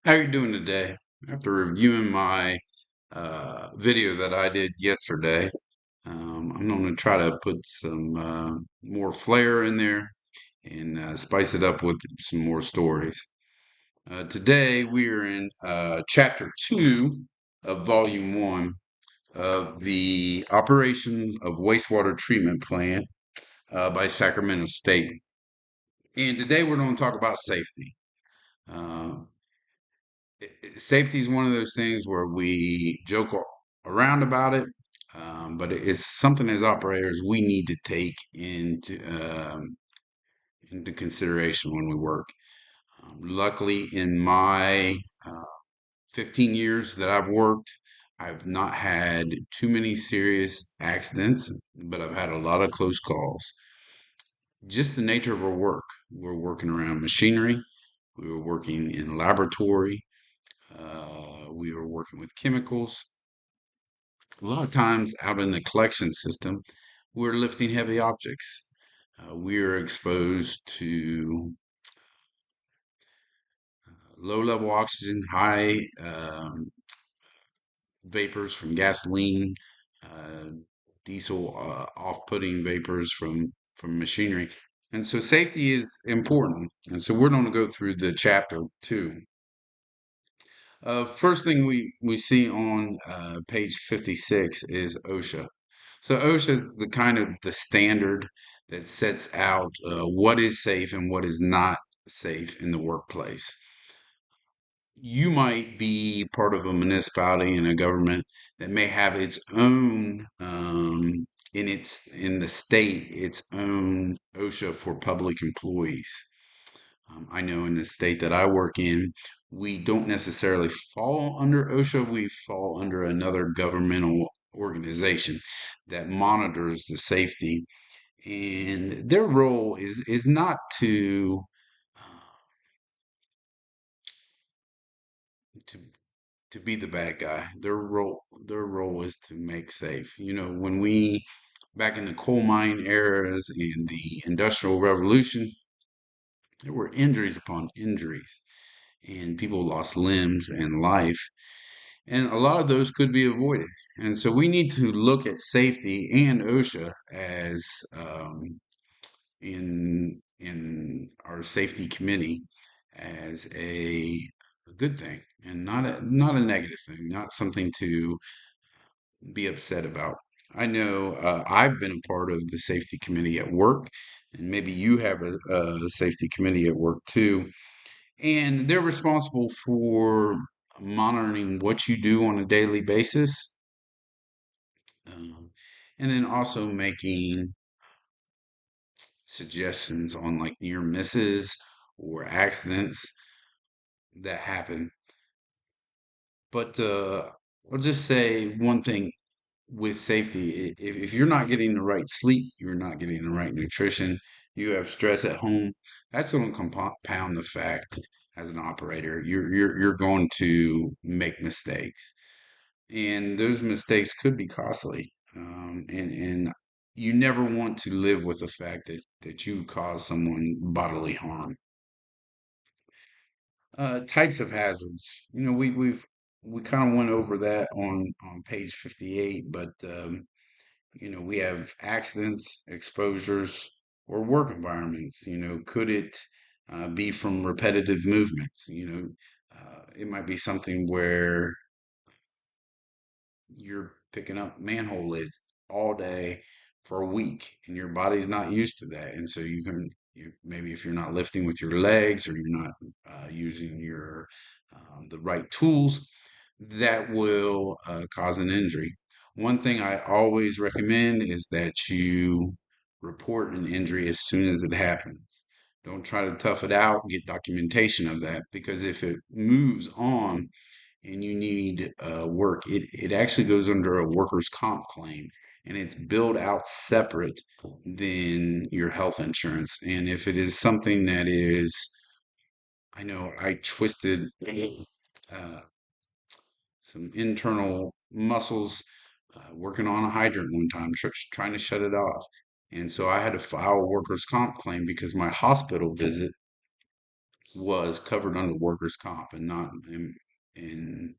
How are you doing today? After reviewing my video that I did yesterday, I'm going to try to put some more flair in there and spice it up with some more stories. Today we are in chapter 2 of volume 1 of the Operations of Wastewater Treatment Plant by Sacramento State. And today we're going to talk about safety. Uh, Safety is one of those things where we joke around about it, but it's something as operators we need to take into consideration when we work. Luckily, in my 15 years that I've worked, I've not had too many serious accidents, but I've had a lot of close calls. Just the nature of our work. We're working around machinery. We were working in laboratory. We were working with chemicals. A lot of times out in the collection system, we're lifting heavy objects. We are exposed to low level oxygen, high vapors from gasoline, uh, diesel, off putting vapors from machinery. And so safety is important. And so we're going to go through the chapter 2. First thing we see on page 56 is OSHA. So OSHA is the kind of the standard that sets out what is safe and what is not safe in the workplace. You might be part of a municipality and a government that may have its own in the state its own OSHA for public employees. I know in the state that I work in, we don't necessarily fall under OSHA. We fall under another governmental organization that monitors the safety, and their role is not to to be the bad guy. Their role is to make safe. You know, when we back in the coal mine eras in the Industrial Revolution, there were injuries upon injuries, and people lost limbs and life. And a lot of those could be avoided. And so we need to look at safety and OSHA as in our safety committee as a good thing and not a negative thing, not something to be upset about. I know I've been a part of the safety committee at work, and maybe you have a safety committee at work too. And they're responsible for monitoring what you do on a daily basis, um, and then also making suggestions on like near misses or accidents that happen. But I'll just say one thing with safety: if you're not getting the right sleep, you're not getting the right nutrition, you have stress at home, that's going to compound the fact as an operator. You're going to make mistakes, and those mistakes could be costly. And you never want to live with the fact that you caused someone bodily harm. Types of hazards. You know, we kind of went over that on page 58, but you know, we have accidents, exposures, or work environments. You know, could it be from repetitive movements? You know, it might be something where you're picking up manhole lids all day for a week and your body's not used to that. And so maybe if you're not lifting with your legs or you're not using the right tools, that will cause an injury. One thing I always recommend is that you report an injury as soon as it happens. Don't try to tough it out, get documentation of that, because if it moves on and you need work, it actually goes under a workers' comp claim, and it's billed out separate than your health insurance. And if it is something that is, I know I twisted uh, some internal muscles working on a hydrant one time, trying to shut it off. And so I had to file a workers' comp claim because my hospital visit was covered under workers' comp and not in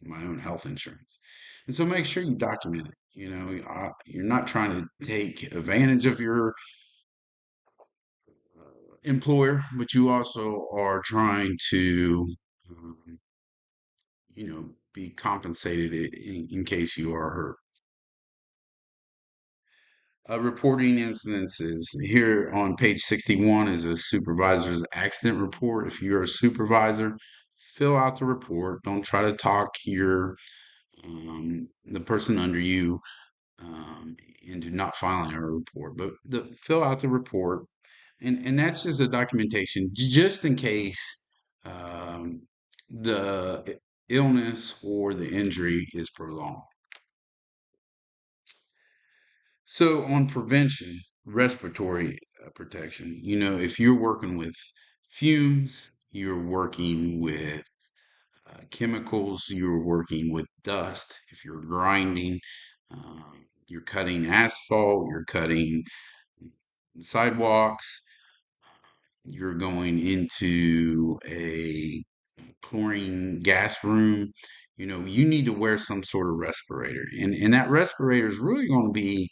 my own health insurance. And so make sure you document it. You're not trying to take advantage of your employer, but you also are trying to, um, be compensated in case you are hurt. Reporting incidences. Here on page 61 is a supervisor's accident report. If you're a supervisor, fill out the report. Don't try to talk the person under you into not filing a report, but fill out the report, and that's just a documentation, just in case the illness or the injury is prolonged. So on prevention, respiratory protection, if you're working with fumes, you're working with chemicals, you're working with dust, if you're grinding, you're cutting asphalt, you're cutting sidewalks, you're going into a chlorine gas room, you need to wear some sort of respirator. And that respirator is really going to be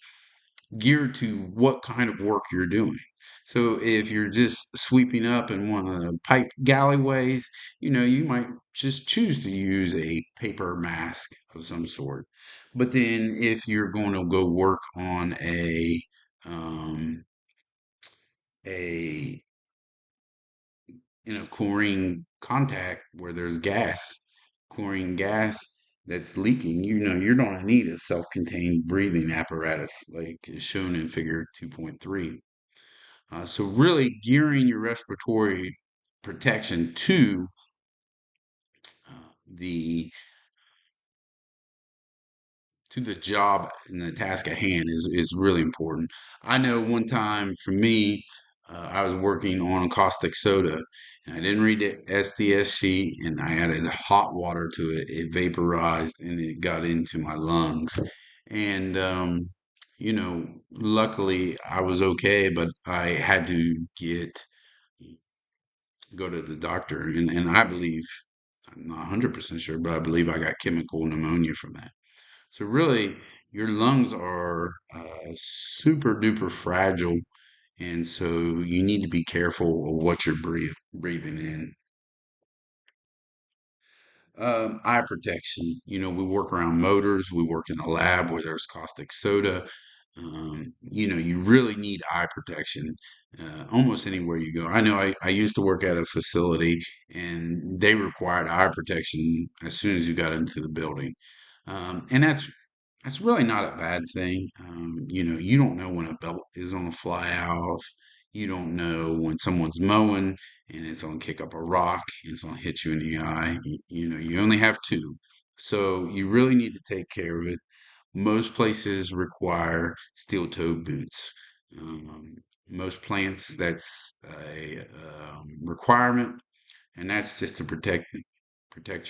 geared to what kind of work you're doing. So if you're just sweeping up in one of the pipe galleyways, you might just choose to use a paper mask of some sort. But then if you're going to go work on um, a chlorine contact where there's chlorine gas that's leaking, you're going to need a self-contained breathing apparatus like is shown in figure 2.3. So really gearing your respiratory protection the to the job and the task at hand is really important. I know one time for me, I was working on a caustic soda and I didn't read the SDS sheet and I added hot water to it. It vaporized and it got into my lungs. And, luckily I was okay, but I had to go to the doctor. And I believe, I'm not 100% sure, but I believe I got chemical pneumonia from that. So really, your lungs are super duper fragile, and so you need to be careful of what you're breathing in. Eye protection. We work around motors. We work in the lab where there's caustic soda. You really need eye protection almost anywhere you go. I know I used to work at a facility and they required eye protection as soon as you got into the building. And that's really not a bad thing. You don't know when a belt is going to fly off. You don't know when someone's mowing and it's going to kick up a rock and it's going to hit you in the eye. You only have two. So you really need to take care of it. Most places require steel toe boots. Um, Most plants, that's a requirement, and that's just to protect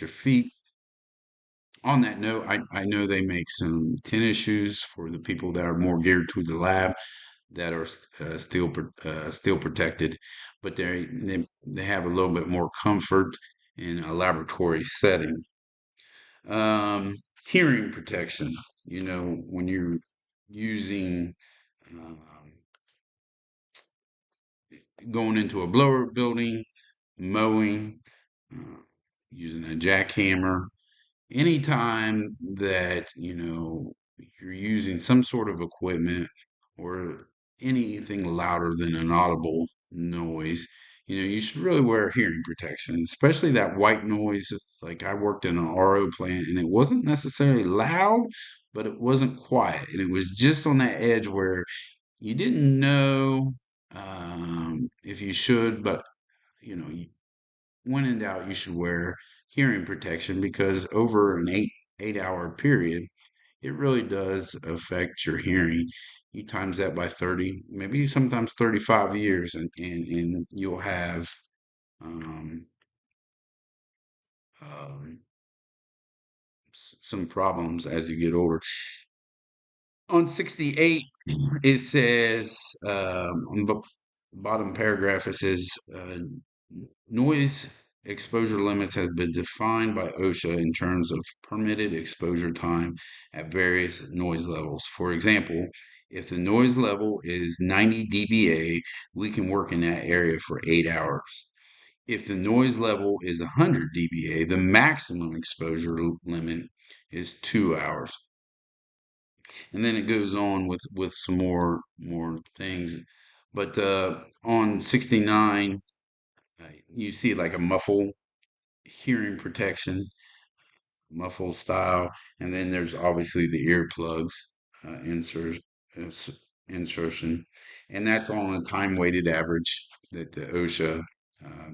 your feet. On that note, I know they make some tennis shoes for the people that are more geared to the lab that are still protected, but they have a little bit more comfort in a laboratory setting. Um, Hearing protection, when you're using um, going into a blower building, mowing, uh, using a jackhammer, anytime that you're using some sort of equipment or anything louder than an audible noise, you should really wear hearing protection, especially that white noise. Like I worked in an RO plant and it wasn't necessarily loud, but it wasn't quiet, and it was just on that edge where you didn't know if you should, but when in doubt, you should wear hearing protection because over an 8 hour period, it really does affect your hearing. You times that by 30, maybe sometimes 35 years, and you'll have um, um, some problems as you get older. On 68, it says, on the bottom paragraph, it says, Noise exposure limits have been defined by OSHA in terms of permitted exposure time at various noise levels. For example, if the noise level is 90 dBA, we can work in that area for 8 hours. If the noise level is 100 dBA, the maximum exposure limit is 2 hours. And then it goes on with some more things. But on 69, you see like a muffle hearing protection, muffle style, and then there's obviously the earplugs insert, ins- insertion, and that's on a time weighted average that the OSHA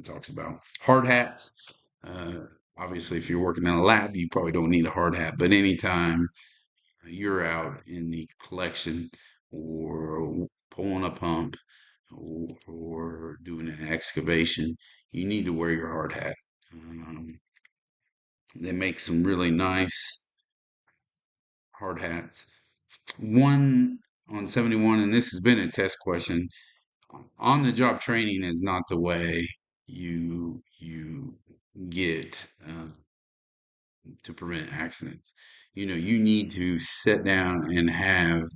talks about. Hard hats, uh, obviously, if you're working in a lab, you probably don't need a hard hat, but anytime you're out in the collection or pulling a pump or doing an excavation, you need to wear your hard hat. Um, they make some really nice hard hats. One on 71, and this has been a test question. On the job training is not the way you get to prevent accidents. You need to sit down and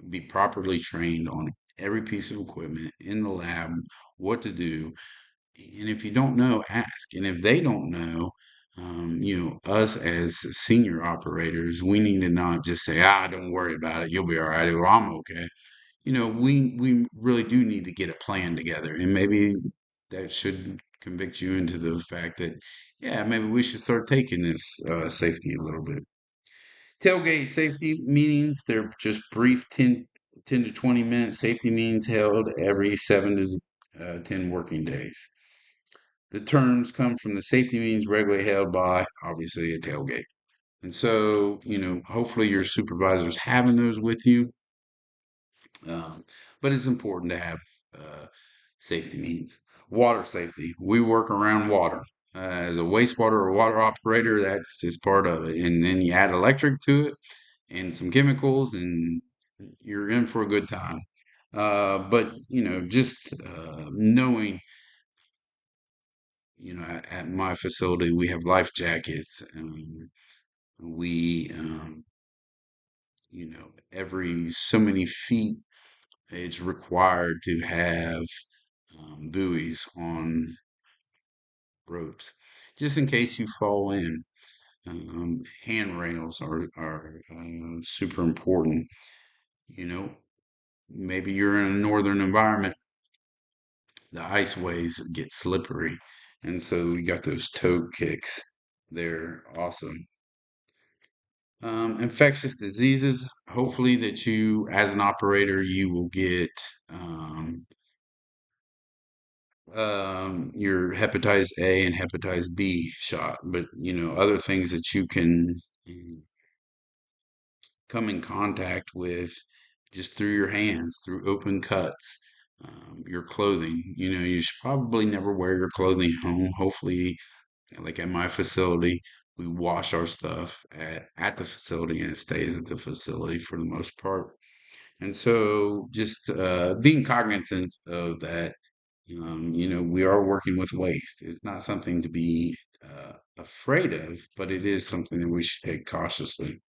be properly trained on every piece of equipment in the lab, what to do. And if you don't know, ask. And if they don't know, us as senior operators, we need to not just say, don't worry about it. You'll be all right. Or I'm okay. We really do need to get a plan together. And maybe that should convict you into the fact that, yeah, maybe we should start taking this safety a little bit. Tailgate safety meetings, they're just brief 10 to 20 minute safety meetings held every 7 to 10 working days. The terms come from the safety meetings regularly held by, obviously, a tailgate. And so, hopefully your supervisor's having those with you. Um, but it's important to have uh, safety meetings. Water safety. We work around water. As a wastewater or water operator, that's just part of it. And then you add electric to it and some chemicals, and you're in for a good time. But just knowing, at my facility, we have life jackets. We, every so many feet, it's required to have buoys on ropes, just in case you fall in. Handrails are super important. You know, maybe you're in a northern environment, the iceways get slippery, and so we got those toe kicks. They're awesome. Infectious diseases. Hopefully, that you, as an operator, you will get your hepatitis A and hepatitis B shot, but other things that you can come in contact with just through your hands, through open cuts, your clothing. You should probably never wear your clothing home. Hopefully, like at my facility, we wash our stuff at the facility and it stays at the facility for the most part. And so just being cognizant of that, we are working with waste. It's not something to be afraid of, but it is something that we should take cautiously.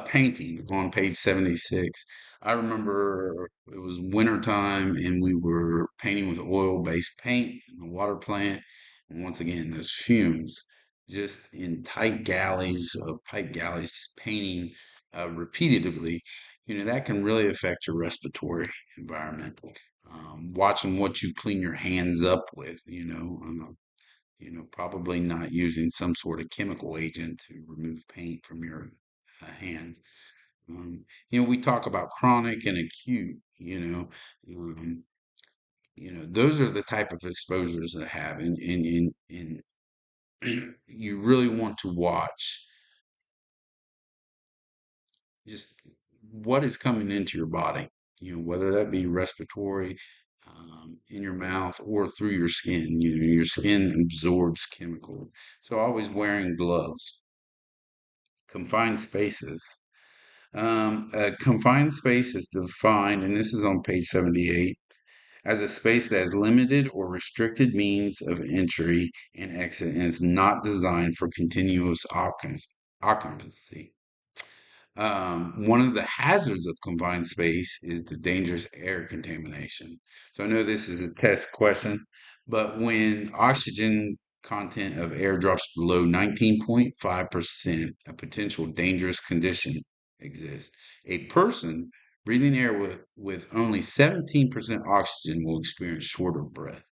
Painting on page 76. I remember it was winter time and we were painting with oil-based paint in the water plant. And once again, those fumes just in tight galleys of pipe galleys, just painting repeatedly, that can really affect your respiratory environment. Watching what you clean your hands up with, probably not using some sort of chemical agent to remove paint from your hands. We talk about chronic and acute, um, those are the type of exposures that have, and you really want to watch just what is coming into your body, whether that be respiratory, in your mouth or through your skin. Your skin absorbs chemical. So always wearing gloves. Confined spaces. A confined space is defined, and this is on page 78, as a space that has limited or restricted means of entry and exit and is not designed for continuous occupancy. One of the hazards of confined space is the dangerous air contamination. So I know this is a test question, but when oxygen content of air drops below 19.5%, a potential dangerous condition exists. A person breathing air with only 17% oxygen will experience shorter breath.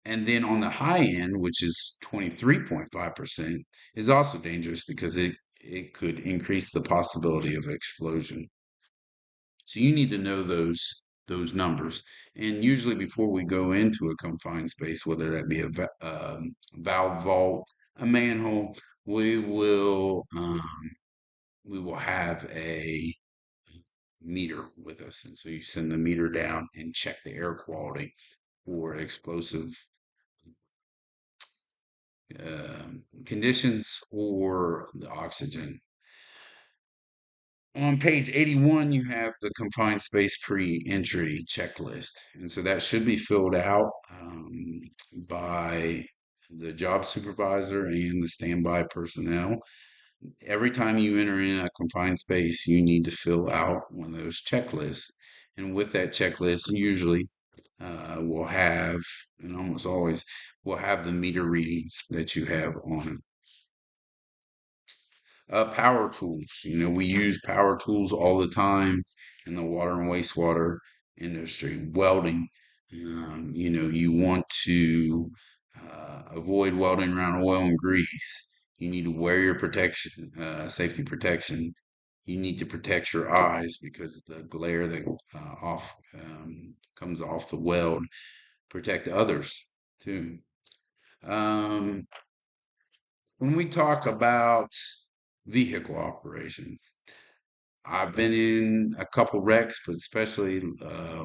And then on the high end, which is 23.5%, is also dangerous because it could increase the possibility of explosion. So you need to know those numbers. And usually before we go into a confined space, whether that be a valve vault, a manhole, we will we will have a meter with us. And so you send the meter down and check the air quality for explosive conditions or the oxygen. On page 81, you have the confined space pre-entry checklist. And so that should be filled out by the job supervisor and the standby personnel. Every time you enter in a confined space, you need to fill out one of those checklists. And with that checklist, usually we'll have, and almost always, we'll have the meter readings that you have on it. Power tools. We use power tools all the time in the water and wastewater industry. Welding. You want to avoid welding around oil and grease. You need to wear your protection, safety protection. You need to protect your eyes because the glare that off comes off the weld. Protect others too. Um, when we talk about vehicle operations, I've been in a couple wrecks, but especially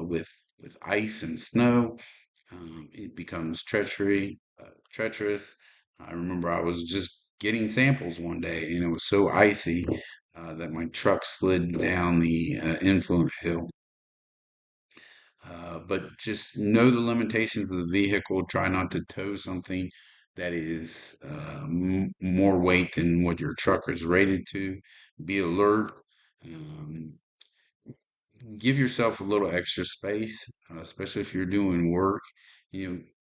with ice and snow, it becomes treacherous. I remember I was just getting samples one day, and it was so icy that my truck slid down the influent hill. But just know the limitations of the vehicle. Try not to tow something that is more weight than what your truck is rated to. Be alert. Um, give yourself a little extra space, especially if you're doing work.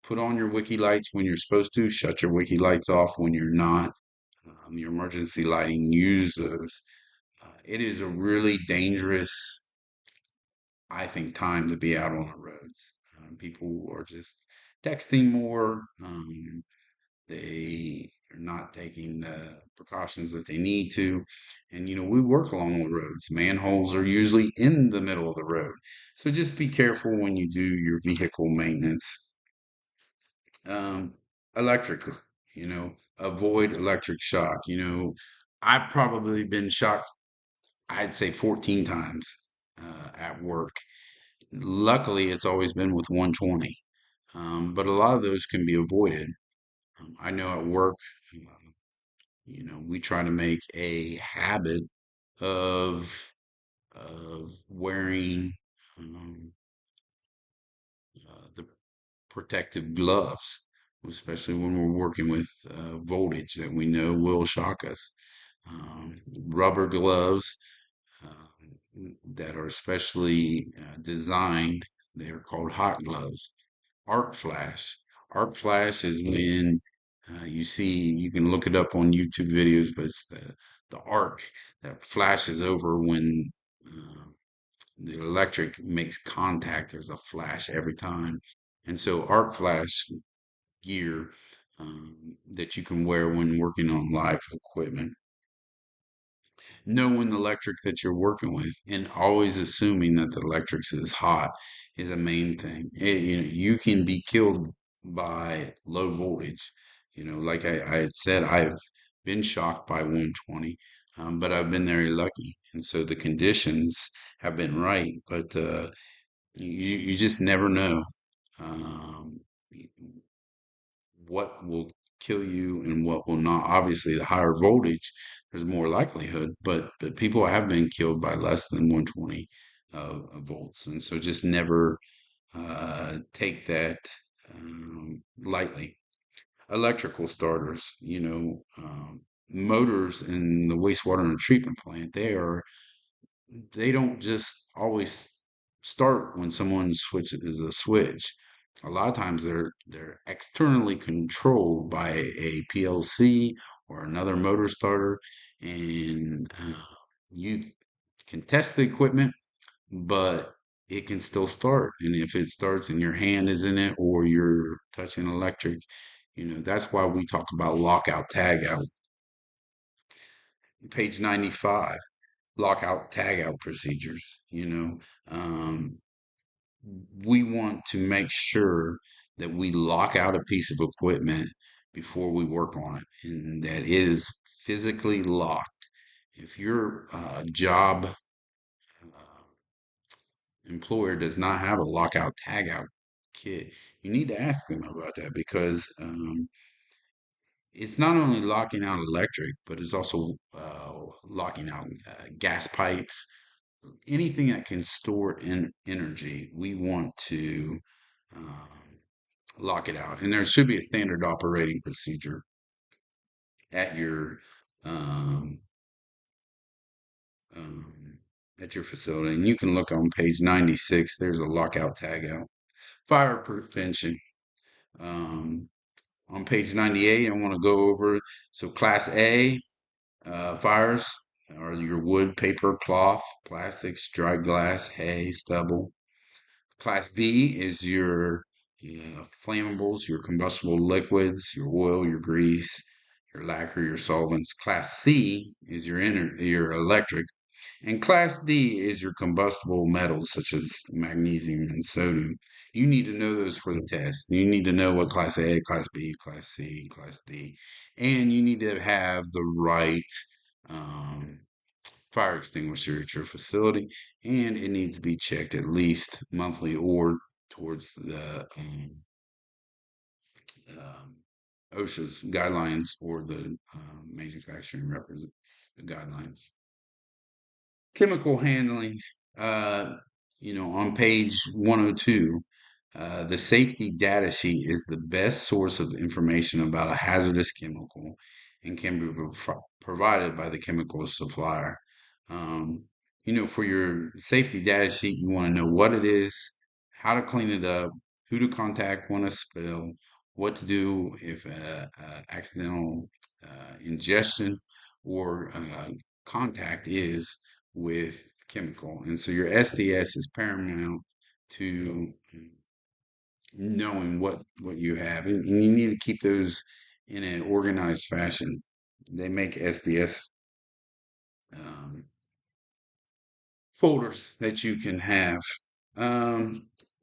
Put on your wiki lights when you're supposed to. Shut your wiki lights off when you're not. Your emergency lighting, use those. It is a really dangerous, I think, time to be out on the roads. People are just texting more. They are not taking the precautions that they need to. And, we work along the roads. Manholes are usually in the middle of the road. So just be careful when you do your vehicle maintenance. Um, electric, avoid electric shock. I've probably been shocked, I'd say 14 times at work. Luckily, it's always been with 120, but a lot of those can be avoided. I know at work, we try to make a habit of wearing the protective gloves, especially when we're working with voltage that we know will shock us. Rubber gloves that are specially designed, they are called hot gloves. Arc flash. Arc flash is when you can look it up on YouTube videos, but it's the arc that flashes over when the electric makes contact. There's a flash every time. And so arc flash gear that you can wear when working on live equipment. Knowing the electric that you're working with and always assuming that the electrics is hot is a main thing. You can be killed by low voltage. Like I had said, I've been shocked by 120, but I've been very lucky. And so the conditions have been right, but you just never know. Um, what will kill you and what will not. Obviously, the higher voltage, there's more likelihood, but people have been killed by less than 120 volts, and so just never take that lightly. Electrical starters, motors in the wastewater and treatment plant, they don't just always start when someone switches a switch. A lot of times they're externally controlled by a PLC or another motor starter, and you can test the equipment, but it can still start. And if it starts and your hand is in it or you're touching electric, that's why we talk about lockout tagout. Page 95, lockout tagout procedures. Um, we want to make sure that we lock out a piece of equipment before we work on it and that it is physically locked. If your job employer does not have a lockout tagout kit, you need to ask them about that because it's not only locking out electric, but it's also locking out gas pipes, anything that can store energy. We want to um, lock it out, and there should be a standard operating procedure at your um, um, at your facility, and you can look on page 96. There's a lockout tagout. Fire prevention. Um, on page 98, I want to go over so class A fires are your wood, paper, cloth, plastics, dry glass, hay, stubble. Class B is your flammables, your combustible liquids, your oil, your grease, your lacquer, your solvents. Class C is your electric, and Class D is your combustible metals such as magnesium and sodium. You need to know those for the test. You need to know what Class A, Class B, Class C, Class D, and you need to have the right um, fire extinguisher at your facility, and it needs to be checked at least monthly or towards the um, OSHA's guidelines or the manufacturing represent guidelines. Chemical handling, uh, on page 102, the safety data sheet is the best source of information about a hazardous chemical and can be provided by the chemical supplier. Um, for your safety data sheet, you want to know what it is, how to clean it up, who to contact when a spill, what to do if accidental ingestion or contact is with chemical. And so your SDS is paramount to knowing what you have. And you need to keep those in an organized fashion. They make SDS um, folders that you can have.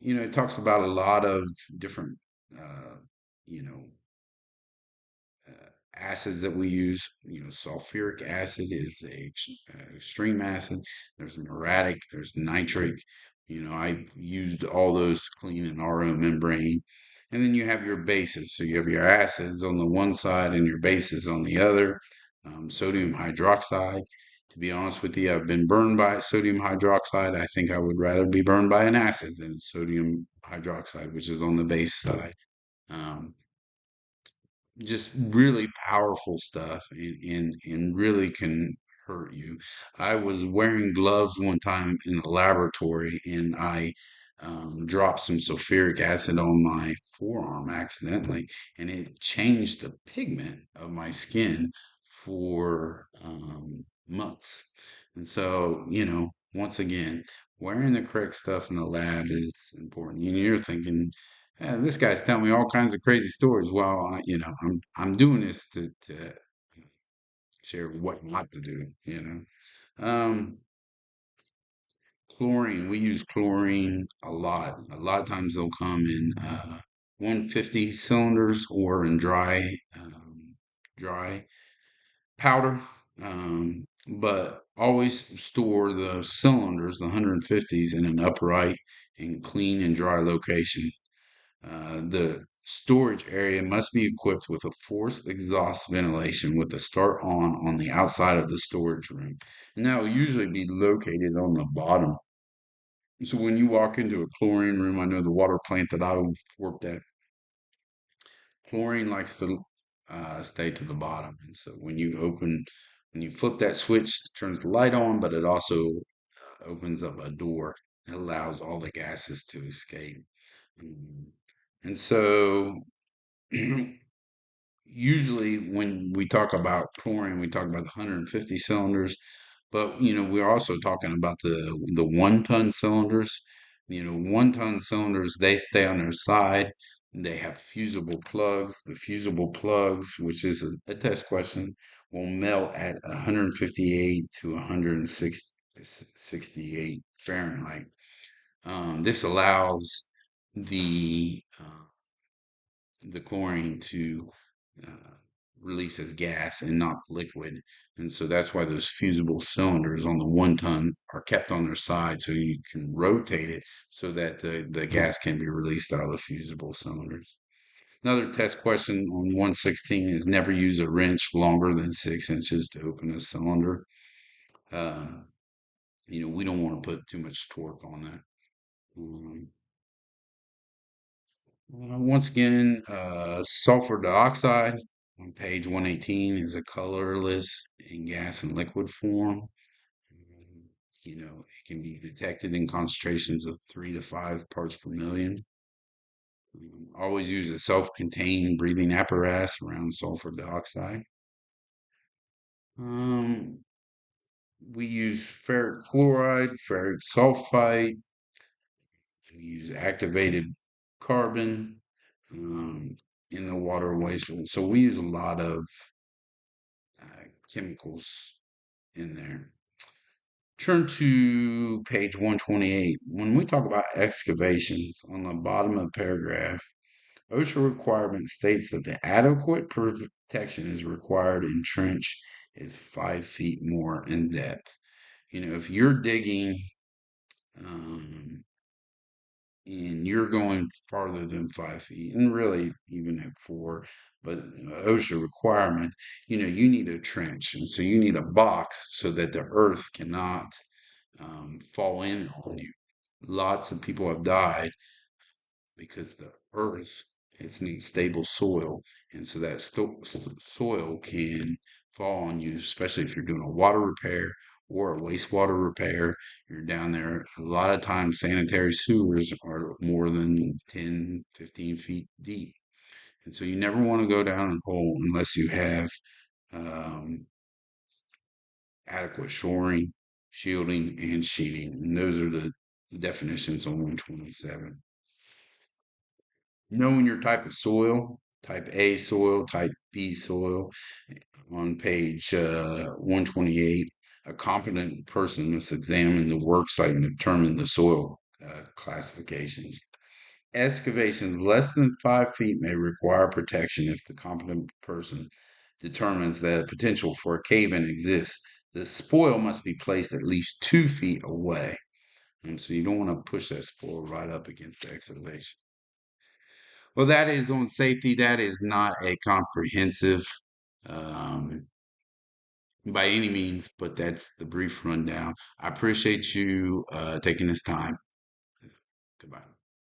It talks about a lot of different, uh, you know, acids that we use. Sulfuric acid is extreme acid. There's muriatic, there's nitric. I used all those to clean an RO membrane. And then you have your bases. So you have your acids on the one side and your bases on the other. Sodium hydroxide. To be honest with you, I've been burned by sodium hydroxide. I think I would rather be burned by an acid than sodium hydroxide, which is on the base side. Um, just really powerful stuff and really can hurt you. I was wearing gloves one time in the laboratory and I dropped some sulfuric acid on my forearm accidentally and it changed the pigment of my skin for months. And so, once again, wearing the correct stuff in the lab is important. You're thinking, yeah, this guy's telling me all kinds of crazy stories. Well, I'm doing this to share what not to do. Chlorine. We use chlorine a lot. A lot of times they'll come in 150 cylinders or in dry powder. But always store the cylinders, the 150s, in an upright and clean and dry location. The storage area must be equipped with a forced exhaust ventilation with the start on the outside of the storage room. And that will usually be located on the bottom So when you walk into a chlorine room, I know the water plant that I worked at, chlorine likes to stay to the bottom. And so when you flip that switch, it turns the light on, but it also opens up a door that allows all the gases to escape. Mm. And so usually when we talk about chlorine, we talk about the 150 cylinders, but we're also talking about the 1 ton cylinders. 1 ton cylinders, they stay on their side. They have fusible plugs. The fusible plugs, which is a test question, will melt at 158 to 168 Fahrenheit. This allows the chlorine to uh, release as gas and not liquid. And so that's why those fusible cylinders on the 1 ton are kept on their side so you can rotate it so that the gas can be released out of the fusible cylinders. Another test question on 116 is never use a wrench longer than 6 inches to open a cylinder. Um, we don't want to put too much torque on that. Um, Once again, sulfur dioxide on page 118 is a colorless in gas and liquid form. Um, it can be detected in concentrations of 3 to 5 parts per million. Always use a self-contained breathing apparatus around sulfur dioxide. Um, we use ferric chloride, ferric sulfite. We use activated carbon in the water waste. So we use a lot of chemicals in there. Turn to page 128. When we talk about excavations on the bottom of the paragraph, OSHA requirement states that the adequate protection is required in trench is 5 feet more in depth. If you're digging um, and you're going farther than 5 feet, and really even at 4, but OSHA requirement, you need a trench, and so you need a box so that the earth cannot fall in on you. Lots of people have died because the earth it's needs stable soil, and so that soil can fall on you, especially if you're doing a water repair or a wastewater repair. You're down there. A lot of times, sanitary sewers are more than 10, 15 feet deep, and so you never want to go down a hole unless you have um, adequate shoring, shielding, and sheeting. And those are the definitions on 127. Knowing your type of soil, type A soil, type B soil, on page 128, a competent person must examine the work site and determine the soil classifications. Excavations less than 5 feet may require protection if the competent person determines that a potential for a cave-in exists. The spoil must be placed at least 2 feet away. And so you don't want to push that spoil right up against the excavation. Well, that is on safety. That is not a comprehensive um, by any means, but that's the brief rundown. I appreciate you taking this time. Goodbye.